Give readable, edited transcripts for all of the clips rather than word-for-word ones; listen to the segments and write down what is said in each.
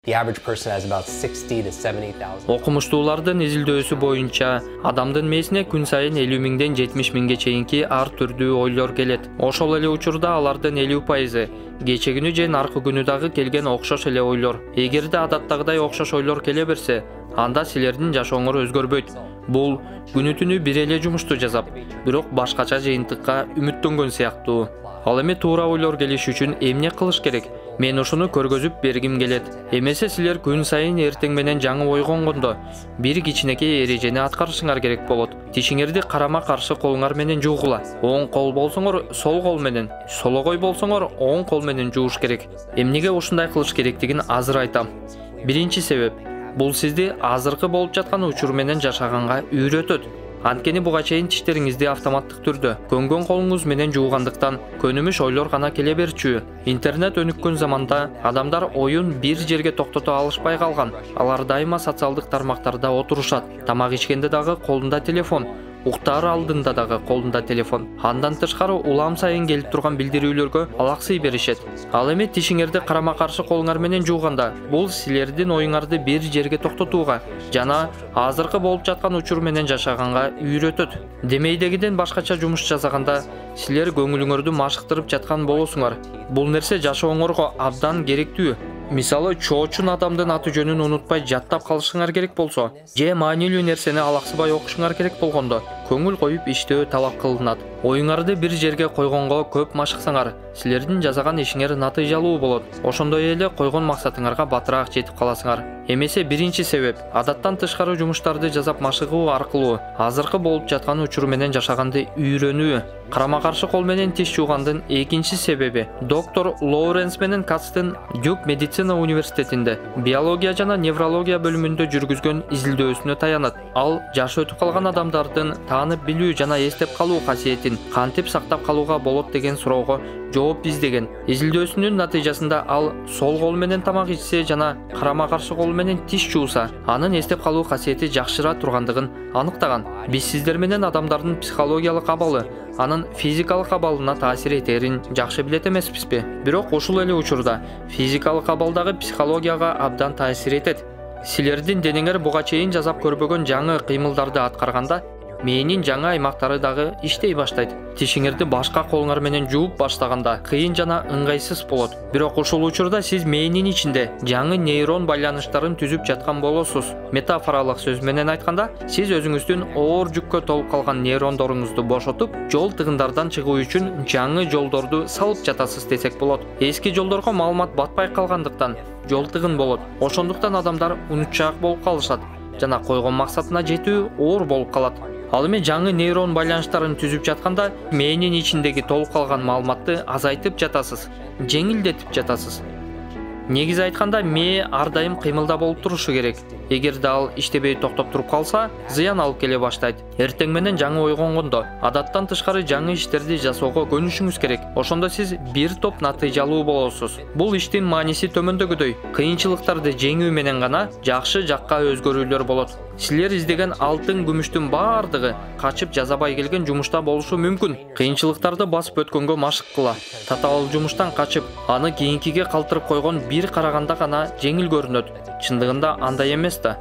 The average person has about 60 to 70,000. Окумуштуулардын изилдөөсү боюнча адамдын мээсине күн сайын 50 миңден 70 миңге чейинки ар түрдүү ойлор келет. Ошол эле учурда алардын 50% кече күнү же наркы күнү дагы келген окшош эле ойлор. Эгерде адаттагыдай окшош ойлор келе берсе, анда силердин жашооңор өзгөрбөйт. Бул күнү түнү бир эле жумушту жасап, бирок башкача жыйынтыкка үмүттөнгөн сыяктуу. Ал эми туура ойлор келиш үчүн эмне кылыш керек? Мен ушуну көргөзүп бергим келет. Эмесе силер күн сайын эртең менен жаңы ойгонгондо бир кичинекей эрежени аткарышыңар керек болот. Тишиңерди карама каршы колуңар менен жуугула. Оң кол болсоңор сол кол менен, сологой болсоңор оң кол менен жууш керек. Эмнеге ушундай кылыш керектигин азыр айтам. Биринчи себеп бул сизди азыркы болуп жаткан учур менен жашаганга үйрөтөт. Анткени буга чейин тиштериңизди автоматтык түрдө көнгөн колуңуз менен жуугандыктан көнүмүш ойлор гана келе берчү. Интернет өнүккөн заманда адамдар оюн бир жерге токтото алышпай калган. Алар дайыма социалдык тармактарда отурушат. Тамак ичкенде дагы колунда телефон, уктар алдында дагы колунда телефон. Андан тышкары улам сайын келип турган билдирүүлөргө алаксый беришет. Ал эми тишиңерди карама каршы колуңар менен жууганда бул силердин оюңарды бир жерге токтотууга жана азыркы болуп жаткан учур менен жашаганга үйрөтөт. Демейдегиден башкача жумуш жасаганда силер көңүлүңөрдү машыктырып жаткан болосуңар. Бул нерсе жашооңорго абдан керектүү. Мисалы, чоочун адамдын аты жөнүн унутпай жаттап калышыңар керек болсо, же маанилүү нерсени алаксыбай окушуңар керек болгондо, көңүл коюп иштөө талап кылынат. Оюңарды бир жерге койгонго көп машыксаңар, силердин жасаган ишиңер натыйжалуу болот. Ошондой эле койгон максатыңарга батыраак жетип каласыңар. Эмесе биринчи себеп адаттан тышкары жумуштарды жасап машыгуу аркылуу азыркы болуп жаткан учур менен жашаганды үйрөнүү. Карама каршы кол менен тиш жуугандын экинчи себеби доктор Лоуренс менен Кацтын Дюк медицина университетинде биология жана неврология бөлүмүндө жүргүзгөн изилдөөсүнө таянат. Ал жашы өтүп калган адамдардын таанып билүү жана эстеп калуу касиетин кантип сактап калууга болот деген суроого жооп издеген. Изилдөөсүнүн натыйжасында ал сол кол менен тамак ичсе жана карама каршы кол менен тиш жууса, анын эстеп калуу касиети жакшыра тургандыгын аныктаган. Биз сиздер менен адамдардын психологиялык абалы анын физикалык абалына таасир этерин жакшы билет эмеспизби? Бирок ушул эле учурда физикалык абал дагы психологияга абдан таасир этет. Силердин денеңер буга чейин жасап көрбөгөн жаңы кыймылдарды аткарганда мээнин жаңы аймактары дагы иштей баштайт. Тишиңерди башка колуңар менен жууп баштаганда кыйын жана ыңгайсыз болот. Бирок ушул учурда сиз мээнин ичинде жаңы нейрон байланыштарын түзүп жаткан болосуз. Метафоралык сөз менен айтканда, сиз өзүңүздүн оор жүккө толуп калган нейрондоруңузду бошотуп, жол тыгындардан чыгуу үчүн жаңы жолдорду салып жатасыз десек болот. Эски жолдорго маалымат батпай калгандыктан жол тыгын болот. Ошондуктан адамдар унутчаак болуп калышат жана койгон максатына жетүү оор болуп калат. Ал эми жаңы нейрон байланыштарын түзүп жатканда мээнин ичиндеги толуп калган маалыматты азайтып жатасыз, жеңилдетип жатасыз. Негизи айтканда, мээ ар дайым кыймылда болуп турушу керек. Эгерде ал иштебей токтоп туруп калса, зыян алып келе баштайт. Эртең менен жаңы ойгонгондо, адаттан тышкары жаңы иштерди жасоого көнүшүңүз керек. Ошондо сиз бир топ натыйжалуу болосуз. Бул иштин мааниси төмөндөгүдөй. Кыйынчылыктарды жеңүү менен гана жакшы жакка өзгөрүүлөр болот. Силер издеген алтын күмүштүн баардыгы качып жазабай келген жумушта болушу мүмкүн. Кыйынчылыктарды басып өткөнгө машыккыла. Татаал жумуштан качып, аны кийинкиге калтырып койгон бир караганда гана жеңил көрүнөт. Чындыгында андай эмес да.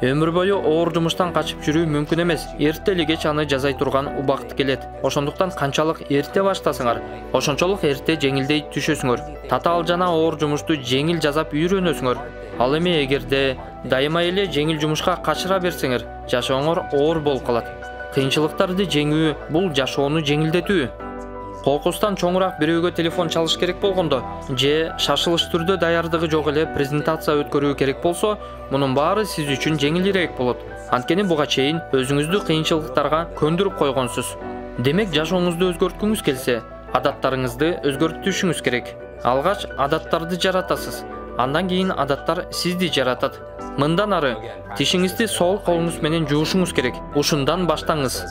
Өмүр бою оор жумуштан качып жүрүү мүмкүн эмес. Эрте эле кеч аны жазай турган убакыт келет. Ошондуктан канчалык эрте баштасаңар, ошончолук эрте жеңилдей түшөсүңөр. Татаал жана оор жумушту жеңил жазап үйрөнөсүңөр. Ал эми эгерде дайыма эле жеңил жумушка качыра берсеңер, жашооңор оор болуп калат. Кыйынчылыктарды жеңүү бул жашоону жеңилдетүү. Кокустан чоңураак бирөөгө телефон чалыш керек болгондо же шашылыш түрдө даярдыгы жок эле презентация өткөрүү керек болсо, мунун баары сиз үчүн жеңилирээк болот. Анткени буга чейин өзүңүздү кыйынчылыктарга көндүрүп койгонсуз. Демек жашооңузду өзгөрткүңүз келсе, адаттарыңызды өзгөртүшүңүз керек. Алгач адаттарды жаратасыз. Андан кийин адаттар сизди жаратат. Мындан ары тишиңизди сол колуңуз менен жуушуңуз керек. Ушундан баштаңыз.